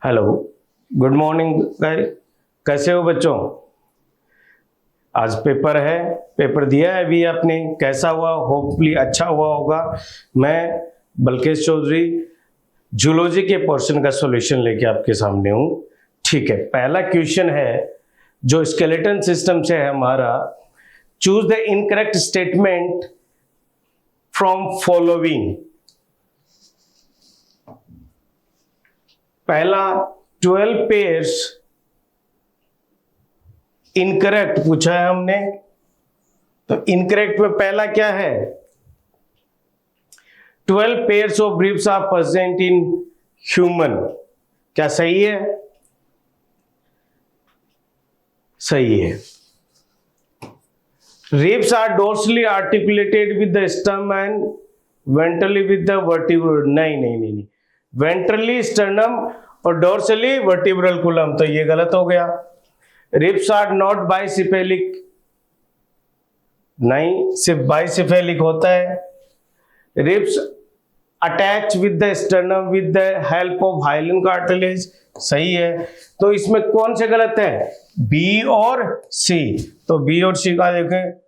Hello, good morning guys. कैसे हो बच्चों? आज पेपर है, पेपर दिया है अभी आपने, कैसा हुआ? होपफुली अच्छा हुआ होगा। मैं बल्केश चौधरी जूलॉजी के पोर्शन का सॉल्यूशन लेके आपके सामने हूँ। ठीक है, पहला क्वेश्चन है जो स्केलेटन सिस्टम से है हमारा। Choose the incorrect statement from following. पहला 12 पेयर्स इनकरेक्ट पूछा है हमने, तो इनकरेक्ट में पहला क्या है? 12 pairs of ribs are present in human. क्या सही है? सही है। Ribs are dorsally articulated with the sternum and ventrally with the vertebral. नहीं, वेंट्रली स्टर्नम और डोर्सली वर्टिब्रल कॉलम, तो ये गलत हो गया। Ribs are not bicephalic. नहीं, सिर्फ बाइसिफेलिक होता है। Ribs attach with the sternum with the help of hyaline cartilage. सही है। तो इसमें कौन से गलत है? बी और सी। तो बी और सी का देखें,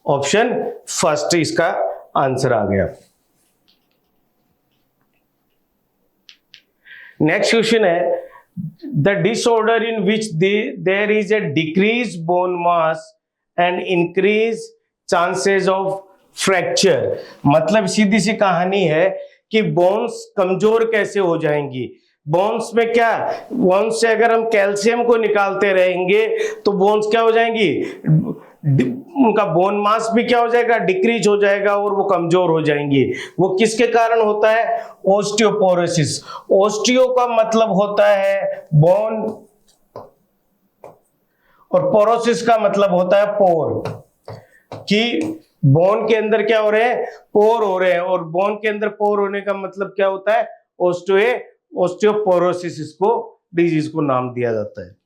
ऑप्शन फर्स्ट इसका आंसर आ गया। नेक्स्ट क्वेश्चन है the disorder in which there is a decrease bone mass and increase chances of fracture. मतलब सीधी सी कहानी है कि बोन्स कमजोर कैसे हो जाएंगी। बोन्स में क्या, बोन्स से अगर हम कैल्शियम को निकालते रहेंगे तो बोन्स क्या हो जाएंगी, उनका बोन मास भी क्या हो जाएगा, डिक्रीज हो जाएगा और वो कमजोर हो जाएंगी। वो किसके कारण होता है? ओस्टियोपोरोसिस। ओस्टियो का मतलब होता है बोन और पोरोसिस का मतलब होता है पोर। कि बोन के अंदर क्या हो रहे हैं? पोर हो रहे हैं, और बोन के अंदर पोर होने का मतलब क्या होता है? ओस्टियोपोरोसिस, इसको डिजीज को नाम दिया जाता है।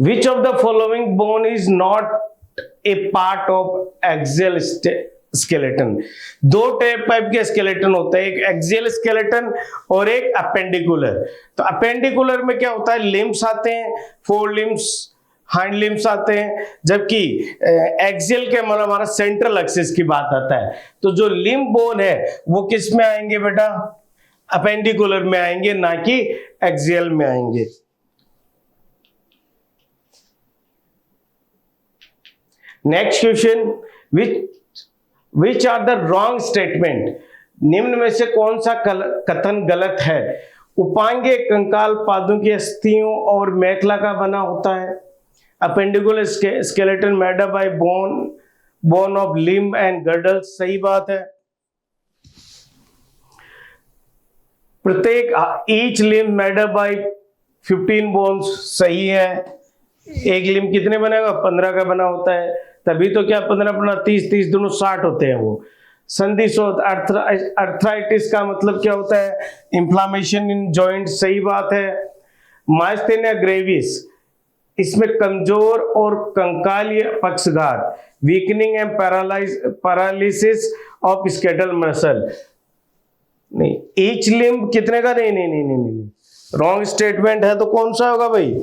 Which of the following bone is not a part of axial skeleton? दो टाइप के स्केलेटन होते हैं, एक एक्सियल स्केलेटन और एक अपेंडिकुलर। तो अपेंडिकुलर में क्या होता है? लिम्स आते हैं, 4 लिम्स, हाइंड लिम्स आते हैं, जबकि एक्सियल के मतलब हमारा सेंट्रल एक्सिस की बात आता है। तो जो लिम्ब बोन है वो किस में आएंगे बेटा? अपेंडिकुलर में आएंगे, ना कि एक्सियल में आएंगे। Next question, which are the wrong statement? निम्न में से कौन सा कथन गलत है? उपांगे कंकाल पादों की अस्थियों और मेखला का बना होता है। Appendicular skeleton made up by bone of limb and girdles. सही बात है। प्रत्येक each limb made up by 15 bones. सही है। एक लिम्ब कितने बनेगा? 15 का बना होता है। तभी तो क्या 15 30 दोनों 60 होते हैं वो। संधिशोथ अर्थराइटिस का मतलब क्या होता है? Inflammation in joint. सही बात है। माइस्थेनिया ग्रेविस, इसमें कमजोर और कंकालीय पक्षघात, weakening and paralysis of skeletal muscle. नहीं, ईच लिम्ब कितने का? नहीं, रॉन्ग स्टेटमेंट है। तो कौन सा होगा भाई?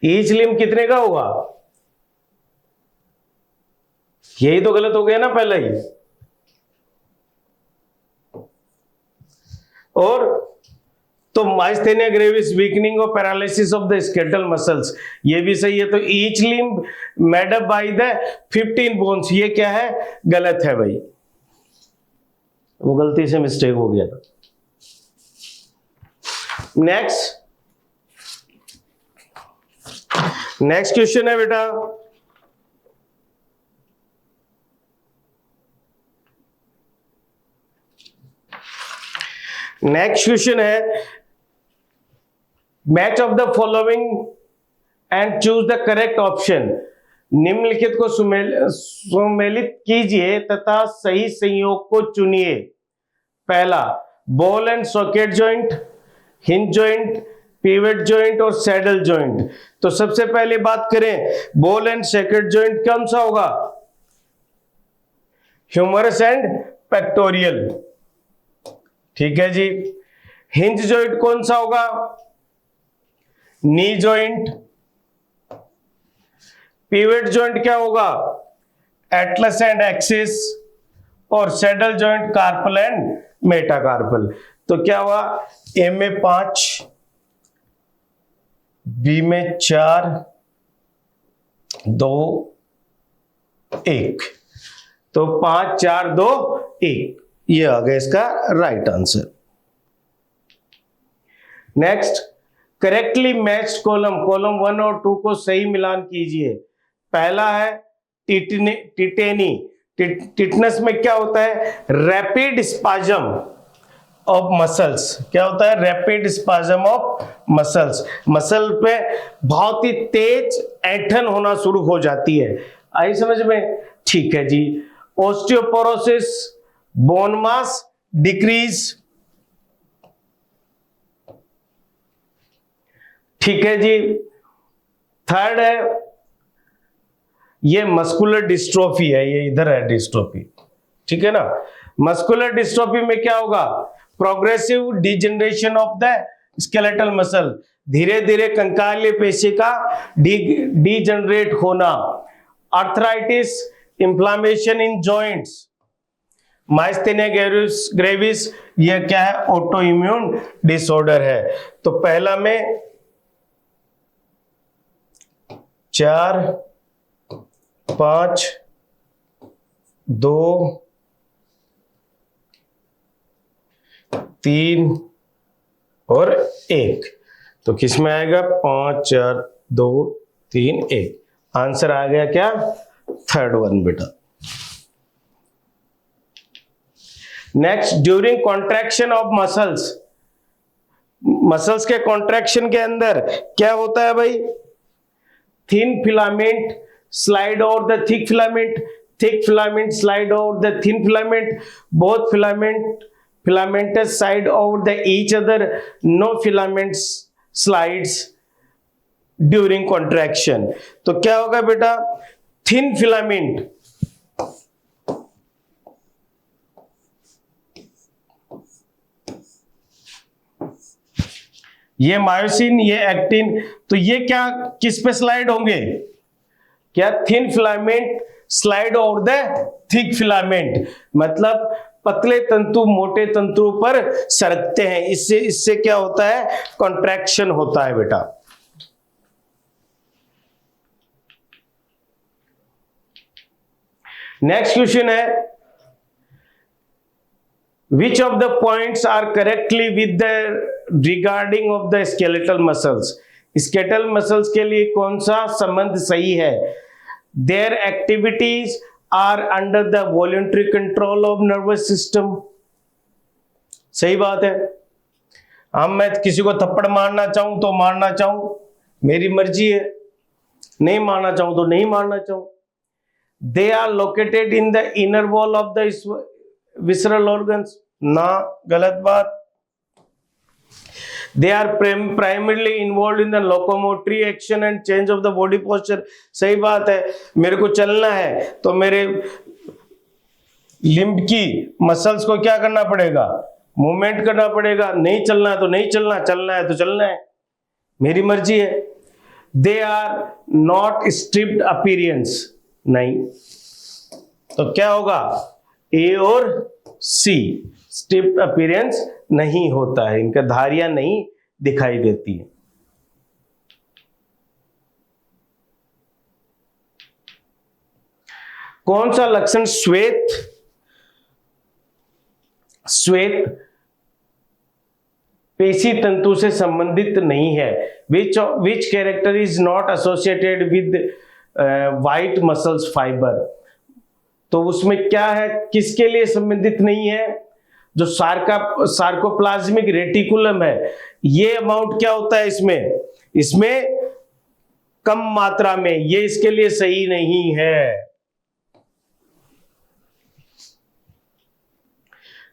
ईच लिम्ब कितने का होगा? यही तो गलत हो गया ना पहले ही। और तो माइस्थेनिया ग्रेविस, वीकनिंग और paralysis of the skeletal muscles, ये भी सही है। तो each limb made up by the 15 bones, ये क्या है? गलत है भाई, वो गलती से मिस्टेक हो गया था। नेक्स्ट क्वेश्चन है बेटा, नेक्स्ट क्वेश्चन है match of the following and choose the correct option. निम्नलिखित को सुमेलित कीजिए तथा सही संयोग को चुनिए। पहला, ball and socket joint, hinge joint, pivot joint और सैडल जॉइंट। तो सबसे पहले बात करें बॉल एंड सॉकेट जॉइंट, कौन सा होगा? Humerus and pectoral. ठीक है जी। हिंज जॉइंट कौन सा होगा? Knee joint. पिवट जॉइंट क्या होगा? Atlas and axis. और saddle joint carpal and metacarpal. तो क्या हुआ? ए में 5, बी में 4, 2, 1। तो 5 4 2 1, ये आ गया इसका right answer. Next, correctly matched column. Column 1 और 2 को सही मिलान कीजिए। पहला है टिटेनी। टिटनस में क्या होता है? Rapid spasm of muscles. क्या होता है? Rapid spasm of muscles. Muscle पे बहुत ही तेज ऐंठन होना शुरू हो जाती है। आई समझ में? ठीक है जी। Osteoporosis, bone mass decrease. ठीक है जी। थर्ड है, ये मस्कुलर डिस्ट्रोफी है, ये इधर है डिस्ट्रोफी। ठीक है ना? मस्कुलर डिस्ट्रोफी में क्या होगा? Progressive degeneration of the skeletal muscle. धीरे धीरे कंकालीय पेशी का डिजेनरेट होना। Arthritis, inflammation in joints. Myasthenia gravis, ये क्या है? ऑटो इम्यून डिसऑर्डर है। तो पहला में 4 5 2 3 और 1। तो किस में आएगा? 5 4 2 3 1। आंसर आ गया क्या? थर्ड वन बेटा। Next, during contraction of muscles. Muscles के कॉन्ट्रैक्शन के अंदर क्या होता है भाई? Thin filament slide over the thick filament slide over the thin filament, both filamentous side over the each other, no filaments slides during contraction। तो क्या होगा बेटा? thin filament, ये मायोसिन, ये एक्टिन, तो ये क्या किस पे स्लाइड होंगे? क्या? Thin filament slide over the thick filament, मतलब पतले तंतु मोटे तंतु पर सरकते हैं। इससे क्या होता है? कॉन्ट्रैक्शन होता है बेटा। नेक्स्ट क्वेश्चन है, which of the points are correctly with the regarding of the skeletal muscles. Skeletal muscles के लिए कौन सा संबंध सही है? Their activities are under the voluntary control of nervous system। सही बात है। हम मैं किसी को थप्पड़ मारना चाहूं तो मारना चाहूं, मेरी मर्जी है। नहीं मारना चाहूं तो नहीं मारना चाहूं। They are located in the inner wall of the visceral organs। ना, गलत बात। They are primarily involved in the locomotory action and change of the body posture। सही बात है। मेरे को चलना है तो मेरे लिम्ब की मसल्स को क्या करना पड़ेगा? मूवमेंट करना पड़ेगा। नहीं चलना है तो नहीं चलना, चलना है तो चलना है, मेरी मर्जी है। They are not stripped appearance। नहीं, तो क्या होगा? A और C स्ट्रिप्ड अपीयरेंस नहीं होता है, इनका धारियां नहीं दिखाई देती है। कौन सा लक्षण श्वेत पेशी तंतु से संबंधित नहीं है? विच character is not associated with white muscles fibre. तो उसमें क्या है? किसके लिए संबंधित नहीं है? जो सार्कोप्लाज्मिक रेटिकुलम है, ये अमाउंट क्या होता है इसमें कम मात्रा में, ये इसके लिए सही नहीं है,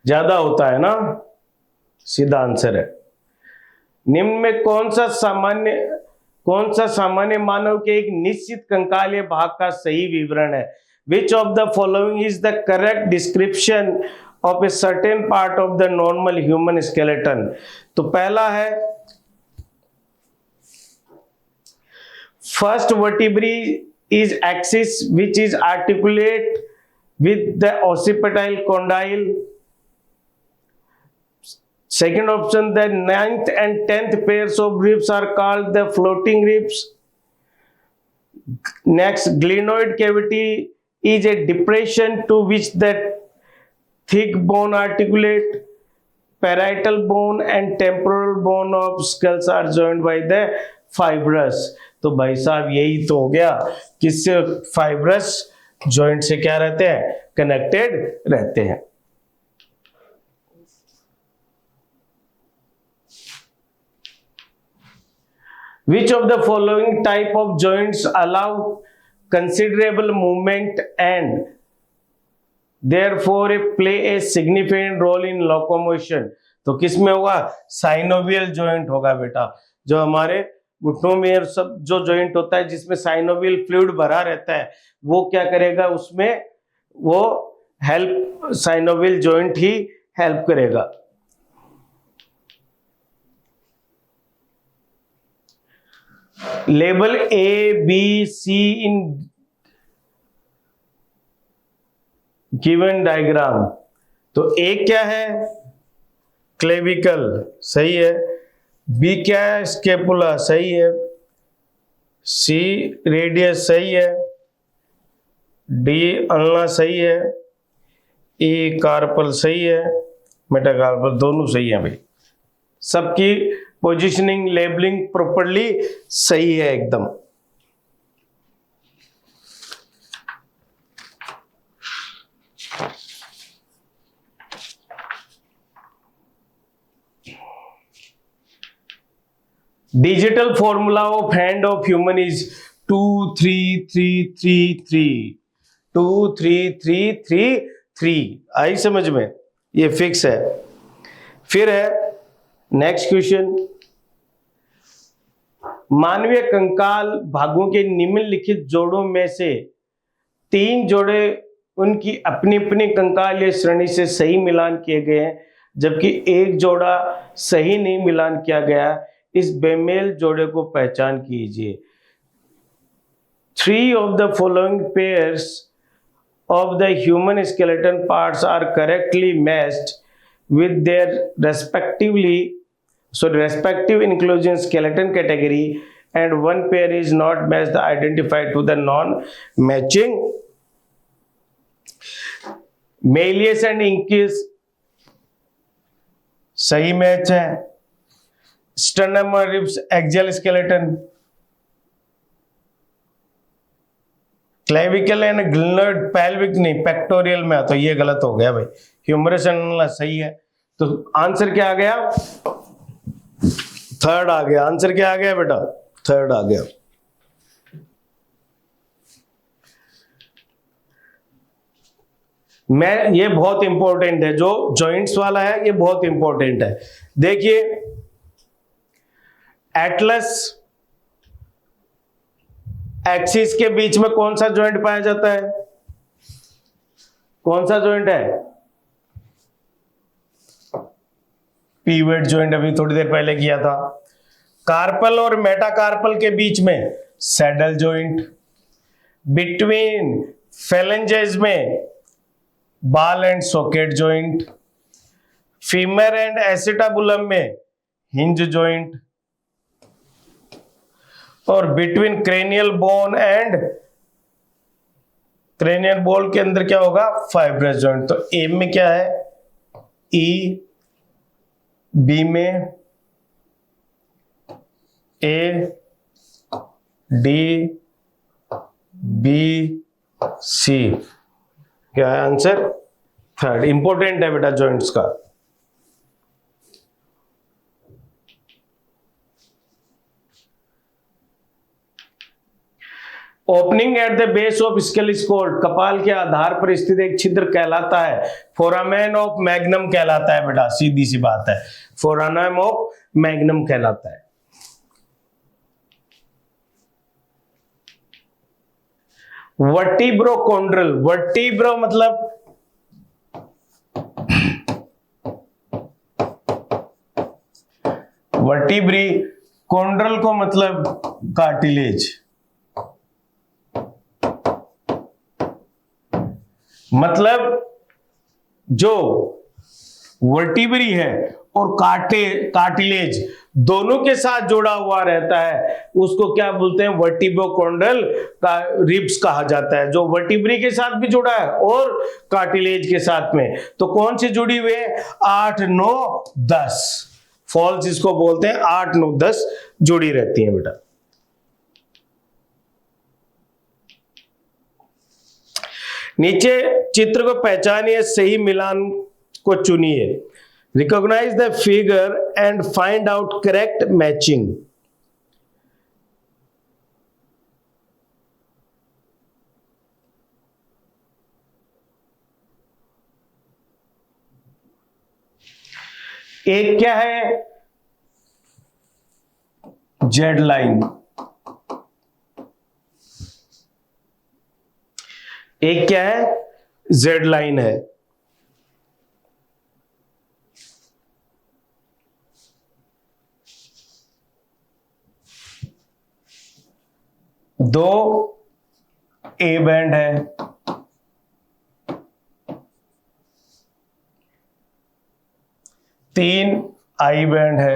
ज्यादा होता है ना, सीधा आंसर है। निम्न में कौन सा सामान्य मानव के एक निश्चित कंकालीय भाग का सही विवरण है? Which of the following is the correct description of a certain part of the normal human skeleton? तो पहला है first vertebrae is axis which is articulate with the occipital condyle. Second option, the 9th and 10th pairs of ribs are called the floating ribs. Next, glenoid cavity is a depression to which the thick bone articulate. Parietal bone and temporal bone of skulls are joined by the fibrous. तो भाई साहब यही तो हो गया, किससे? Fibrous joint से क्या रहते हैं? कनेक्टेड रहते हैं. Which of the following type of joints allow considerable movement and therefore play a significant role in locomotion? तो किस में होगा? साइनोवियल जॉइंट होगा बेटा. जो हमारे घुटनों में सब जो जॉइंट होता है जिसमें साइनोवियल फ्लूइड भरा रहता है, वो क्या करेगा? उसमें वो हेल्प, साइनोवियल जॉइंट ही हेल्प करेगा. Label A B C in given diagram. तो ए क्या है? क्लेविकल, सही है. बी क्या है? स्केपुला, सही है. सी रेडियस, सही है. डी अल्ना, सही है. ई कार्पल, सही है. मेटाकार्पल, दोनों सही है भाई. सबकी पोजीशनिंग, लेबलिंग प्रॉपर्ली सही है एकदम. Digital formula of hand of human is 2 3 3 3 3 2 3 3 3 3. आई समझ में? ये फिक्स है. फिर है नेक्स्ट क्वेश्चन. मानवीय कंकाल भागों के निम्नलिखित जोड़ों में से 3 जोड़े उनकी अपनी अपनी कंकाल या श्रेणी से सही मिलान किए गए हैं, जबकि एक जोड़ा सही नहीं मिलान किया गया. इस बेमेल जोड़े को पहचान कीजिए. 3 of the following pairs of the human skeleton parts are correctly matched with their respective inclusion skeleton category, and one pair is not matched, identified to the non-matching. Malleus and Incus सही match है. Sternum और ribs axial skeleton. Clavicle and glenoid pelvic नहीं, pectoral में. तो ये गलत हो गया भाई. ह्यूमरस एंड सही है. तो आंसर क्या आ गया? थर्ड आ गया. आंसर क्या आ गया बेटा? थर्ड आ गया. ये बहुत इंपॉर्टेंट है, जो जॉइंट्स वाला है ये बहुत इंपॉर्टेंट है. देखिए, एटलस एक्सिस के बीच में कौन सा जॉइंट पाया जाता है? कौन सा जॉइंट है? पीवेट जॉइंट, अभी थोड़ी देर पहले किया था. कार्पल और मेटाकार्पल के बीच में सैडल जॉइंट. बिटवीन फेलेंजेस में बाल and socket joint. Femur and acetabulum में हिंज जॉइंट. और between cranial bone and cranial bone के अंदर क्या होगा? Fibrous joint. तो ए में क्या है? ई. बी में ए, डी, बी, सी. क्या है आंसर? थर्ड. इंपॉर्टेंट है बेटा जॉइंट्स का. Opening at the base of scale is called. कपाल के आधार पर स्थित एक छिद्र कहलाता है फोरामेन ऑफ मैग्नम कहलाता है बेटा. सीधी सी बात है, फोरामेन ऑफ मैग्नम कहलाता है. वर्टिब्रोकोंड्रल, वर्टिब्रो मतलब वर्टिब्री, कोंड्रल को मतलब कार्टिलेज, मतलब जो वर्टिब्री है और कार्टिलेज दोनों के साथ जुड़ा हुआ रहता है उसको क्या बोलते हैं, वर्टिब्रोकोंड्रल का रिब्स कहा जाता है, जो वर्टिब्री के साथ भी जुड़ा है और कार्टिलेज के साथ में। तो कौन सी जुड़ी हुई है, 8, 9, 10 फॉल्स इसको बोलते हैं, 8, 9, 10 जुड़ी रहती हैं बेटा। नीचे चित्र को पहचानिए, सही मिलान को चुनिए। Recognize the figure and find out correct matching. एक क्या है, जेड लाइन, एक क्या है, जेड लाइन है। दो ए बैंड है, तीन आई बैंड है,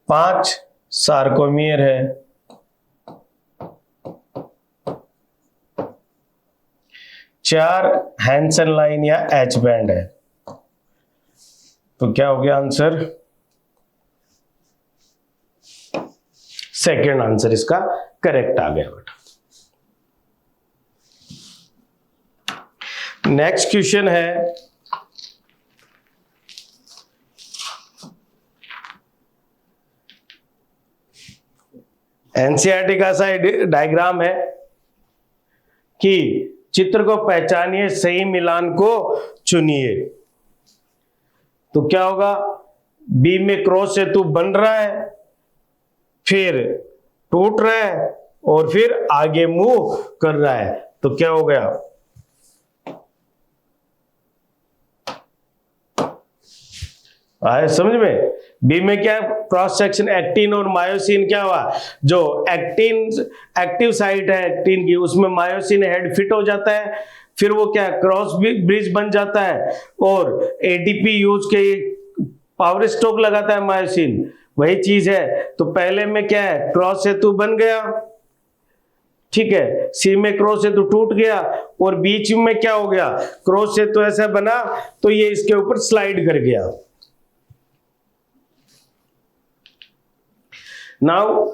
5 सार्कोमियर है, 4 हैंसन लाइन या एच बैंड है। तो क्या हो गया आंसर, सेकेंड आंसर इसका करेक्ट आ गया बेटा। नेक्स्ट क्वेश्चन है, एनसीईआरटी का सा डायग्राम है कि चित्र को पहचानिए, सही मिलान को चुनिए। तो क्या होगा, बी में क्रॉस सेतु बन रहा है, फिर टूट रहा है और फिर आगे मूव कर रहा है। तो क्या हो गया, आए समझ में। बी में क्या क्रॉस सेक्शन, एक्टिन और मायोसिन क्या हुआ, जो एक्टिन एक्टिव साइट है एक्टिन की, उसमें मायोसिन हेड फिट हो जाता है, फिर वो क्या क्रॉस ब्रिज बन जाता है और एटीपी यूज के पावर स्टॉक लगाता है मायोसिन, वही चीज है। तो पहले में क्या है, क्रॉस सेतु बन गया, ठीक है, सी में क्रॉस सेतु टूट गया और बीच में क्या हो गया, क्रॉस सेतु ऐसा बना तो ये इसके ऊपर स्लाइड कर गया। Now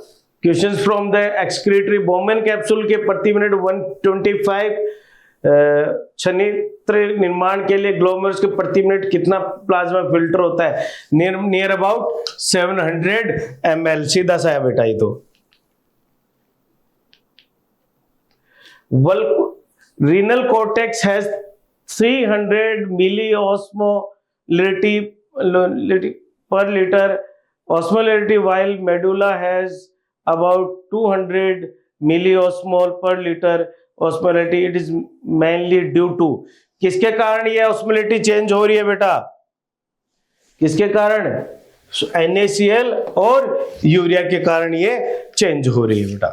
questions from the excretory, Bowman capsule के प्रति मिनट 125 छनित्र निर्माण के लिए ग्लोमेरुलस के प्रति मिनट कितना प्लाज्मा फिल्टर होता है, नियर अबाउट 700 ml। सीधा सा है बेटा ये तो। Renal cortex has 300 milliosmolarity per liter osmolarity, while medulla has about 200 milliosmol per liter osmolarity. It is mainly due to, किसके कारण ये osmolarity चेंज हो रही है बेटा, किसके कारण, NaCl और यूरिया के कारण ये चेंज हो रही है बेटा।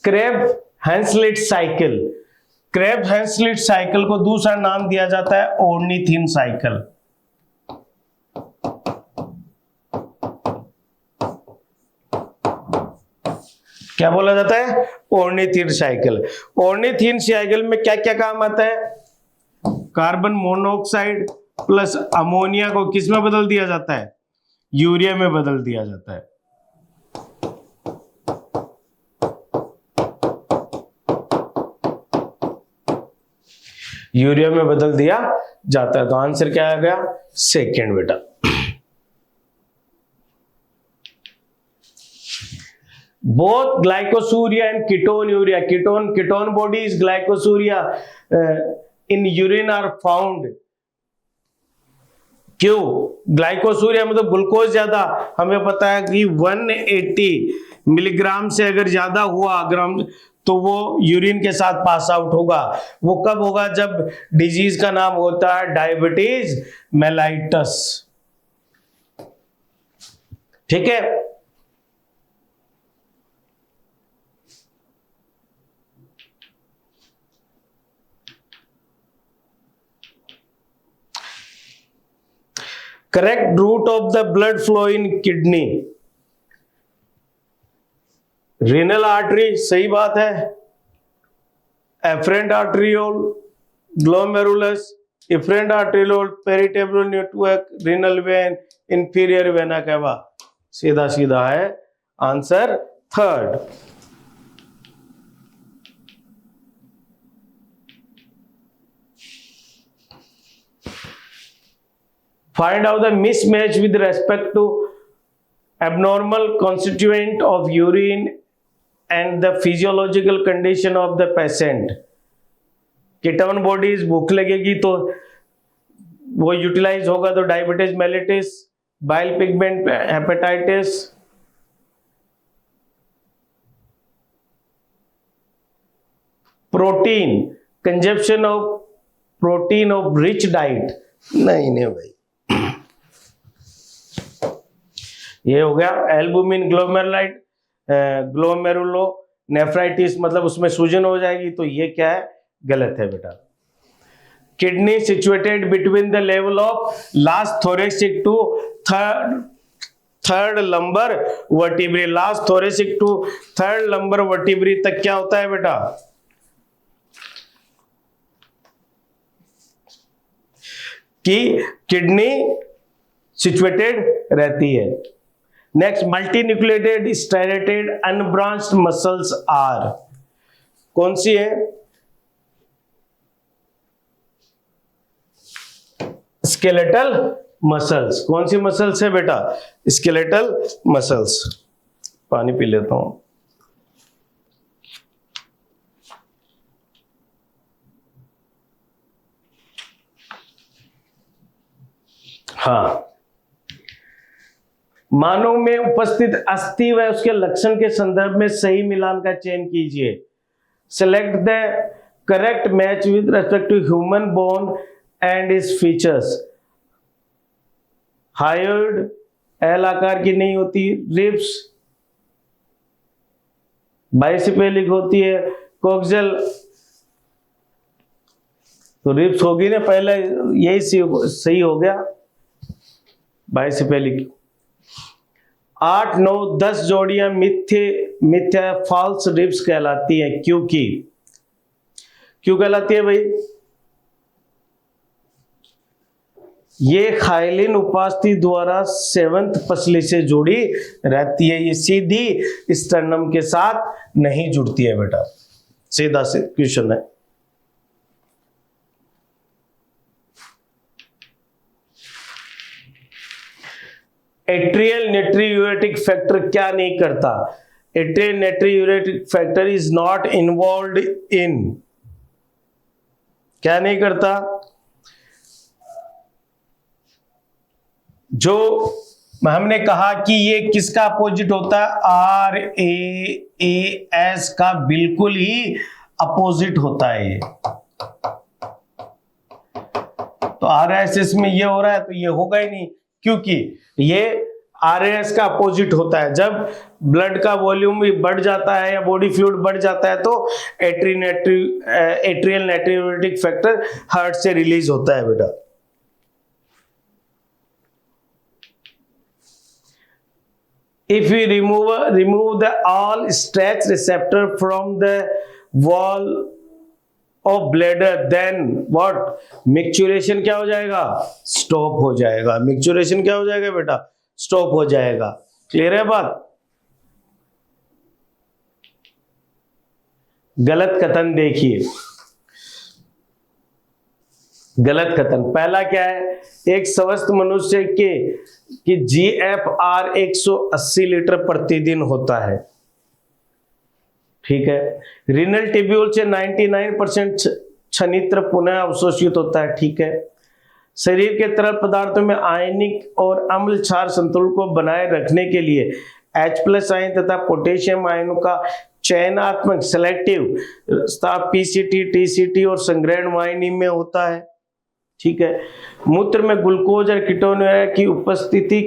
क्रेब हैंसलिट साइकिल, क्रेब हैंसलिट साइकिल को दूसरा नाम दिया जाता है ओर्निथिन साइकिल। क्या बोला जाता है, ओर्निथिन साइकिल। ओर्निथिन साइकिल में क्या क्या काम आता है, कार्बन मोनोऑक्साइड प्लस अमोनिया को किस में बदल दिया जाता है, यूरिया में बदल दिया जाता है। यूरिया में बदल दिया जाता है। तो आंसर क्या आ गया, सेकेंड बेटा। Both glycosuria and ketonuria, ketone bodies glycosuria in urine are found क्यों? ग्लाइकोसूरिया में तो ग्लूकोज ज्यादा, हमें पता है कि 180 मिलीग्राम से अगर ज्यादा हुआ ग्राम तो वो यूरिन के साथ पास आउट होगा। वो कब होगा? जब डिजीज का नाम होता है डायबिटीज मेलाइटस। ठीक है, correct route of the blood flow in kidney, renal artery, सही बात है। Afferent arteriole, glomerulus, efferent arteriole, peritubular network, renal vein, inferior vena cava, सीधा सीधा है answer third. Find out the mismatch with respect to abnormal constituent of urine and the physiological condition of the patient. Ketone bodies, भूख लगेगी तो वो utilize होगा तो diabetes mellitus, bile pigment hepatitis. Protein, consumption of protein of rich diet, नहीं भाई, ये हो गया एल्बुमिन ग्लोमेरुलाइट, ग्लोमेरुलो नेफ्राइटिस, मतलब उसमें सूजन हो जाएगी, तो ये क्या है? गलत है बेटा। Kidney situated between the level of last thoracic to third lumbar vertebrae, last thoracic to third lumbar vertebrae तक क्या होता है बेटा? कि किडनी सिचुएटेड रहती है। Next, multinucleated striated unbranched muscles are, कौन सी है? Skeletal muscles. कौन सी मसल्स है बेटा? Skeletal muscles. पानी पी लेता हूं। हाँ, मानव में उपस्थित अस्थि व उसके लक्षण के संदर्भ में सही मिलान का चयन कीजिए। Select the correct match with respect to human bone and its features. Hyoid L आकार की नहीं होती, रिब्स बाइसिपेलिक होती है, कोक्सियल तो रिब्स होगी ना, पहले यही सही हो गया, बाइसिपेलिक। 8, 9, 10 जोड़ियां मिथ्या फॉल्स रिब्स कहलाती हैं, क्योंकि क्यों कहलाती है भाई? ये खाइलिन उपास्थि द्वारा सेवंथ पसली से जुड़ी रहती है, ये सीधी स्टर्नम के साथ नहीं जुड़ती है बेटा। सीधा से क्वेश्चन है। एट्रियल नाइट्रियूरेटिक फैक्टर क्या नहीं करता? Atrial natriuretic factor is not involved in, क्या नहीं करता? जो हमने कहा कि ये किसका अपोजिट होता है? RAAS का बिल्कुल ही अपोजिट होता है ये। तो RAS में ये हो रहा है तो ये होगा ही नहीं, क्योंकि ये RAS का अपोजिट होता है। जब ब्लड का वॉल्यूम भी बढ़ जाता है या बॉडी फ्लूइड बढ़ जाता है तो एट्रियल नाइट्रियूरेटिक फैक्टर हार्ट से रिलीज होता है बेटा। If we remove the all stretch receptor from the wall of bladder, then what? Micturition क्या हो जाएगा? स्टॉप हो जाएगा। मिक्चुरेशन क्या हो जाएगा बेटा? स्टॉप हो जाएगा। क्लियर है बात? गलत कथन देखिए, गलत कथन पहला क्या है? एक स्वस्थ मनुष्य के कि GFR 180 लीटर प्रतिदिन होता है, ठीक है। रीनल टिब्यूल से 99% छनित्र पुनः अवशोषित होता है, ठीक है। शरीर के तरल पदार्थों में आयनिक और अम्ल क्षार संतुलन को बनाए रखने के लिए H+ आयन तथा पोटेशियम आयनों का चयनात्मक सेलेक्टिव पीसीटी, टीसीटी और संग्रहण वाहिनी में होता है। ठीक है। मूत्र में ग्लूकोज और कीटोन की उपस्थिति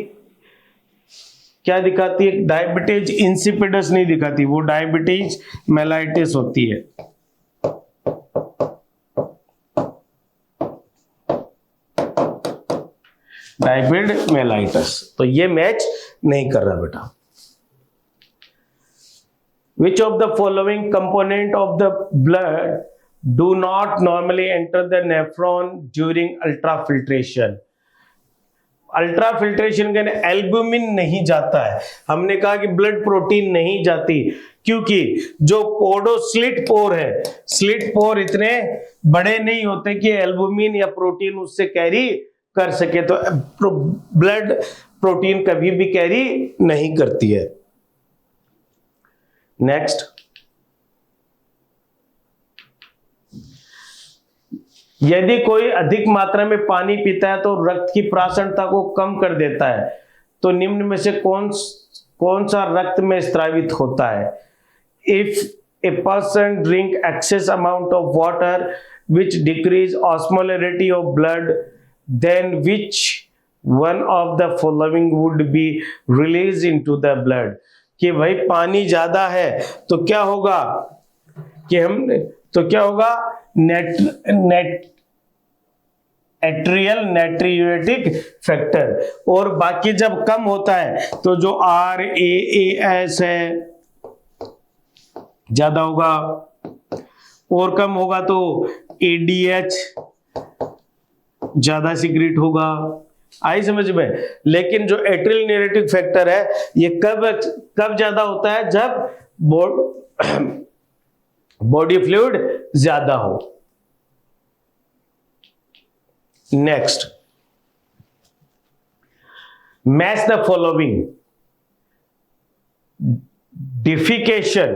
क्या दिखाती है? डायबिटीज इंसिपिडस नहीं दिखाती, वो डायबिटीज मेलाइटिस होती है। डायबिटीज मेलाइटिस, तो ये मैच नहीं कर रहा बेटा। Which of the following component of the blood do not normally enter the nephron during ultrafiltration? Ultrafiltration के एल्बुमिन नहीं जाता है। हमने कहा कि ब्लड प्रोटीन नहीं जाती क्योंकि जो स्लिट पोर है, स्लिट पोर इतने बड़े नहीं होते कि एल्बुमिन या प्रोटीन उससे कैरी कर सके, तो ब्लड प्रोटीन कभी भी कैरी नहीं करती है। नेक्स्ट, यदि कोई अधिक मात्रा में पानी पीता है तो रक्त की प्रासंता को कम कर देता है, तो निम्न में से कौन सा रक्त में स्रावित होता है? If a person drink excess amount of water which decrease osmolarity of blood, then which one of the following would be release into the blood? कि भाई पानी ज्यादा है तो क्या होगा एट्रियल नाइट्रियोटिक फैक्टर, और बाकी जब कम होता है तो जो RAAS है ज्यादा होगा, और कम होगा तो ADH ज्यादा सिक्रीट होगा। आई समझ में? लेकिन जो एट्रियल नाइट्रियोटिक फैक्टर है ये कब ज्यादा होता है? जब बॉडी फ्लूइड ज्यादा हो। Next, match the following: defecation,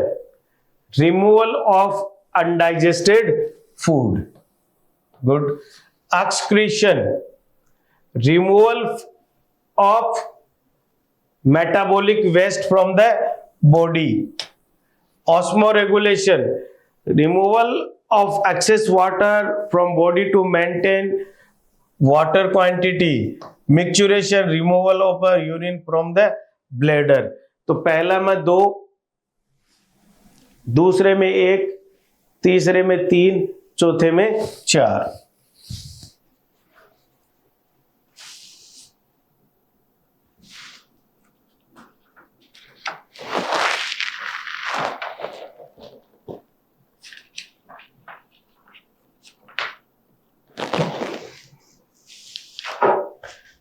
removal of undigested food, good. Excretion, removal of metabolic waste from the body. Osmoregulation, removal of excess water from body to maintain water quantity. Micturition, removal of urine from the bladder. तो पहला में 2, दूसरे में 1, तीसरे में 3, चौथे में 4।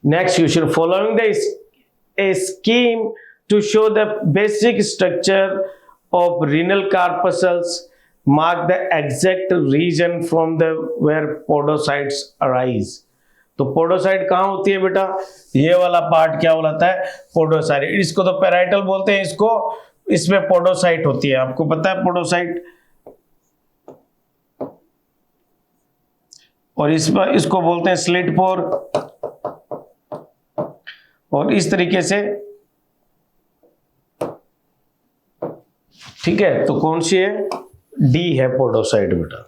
Next, you should following a scheme to show the basic structure of renal corpuscles. Mark the exact region from where podocytes arise. तो पोडोसाइट कहाँ होती है बेटा? ये वाला पार्ट क्या बोलता है? पोडोसाइट। इसको तो पैराइटल बोलते हैं, इसमें पोडोसाइट होती है। आपको पता है पोडोसाइट? और इसको बोलते हैं स्लिट पोर। और इस तरीके से, ठीक है। तो कौन सी है? D है पोडोसाइट बेटा।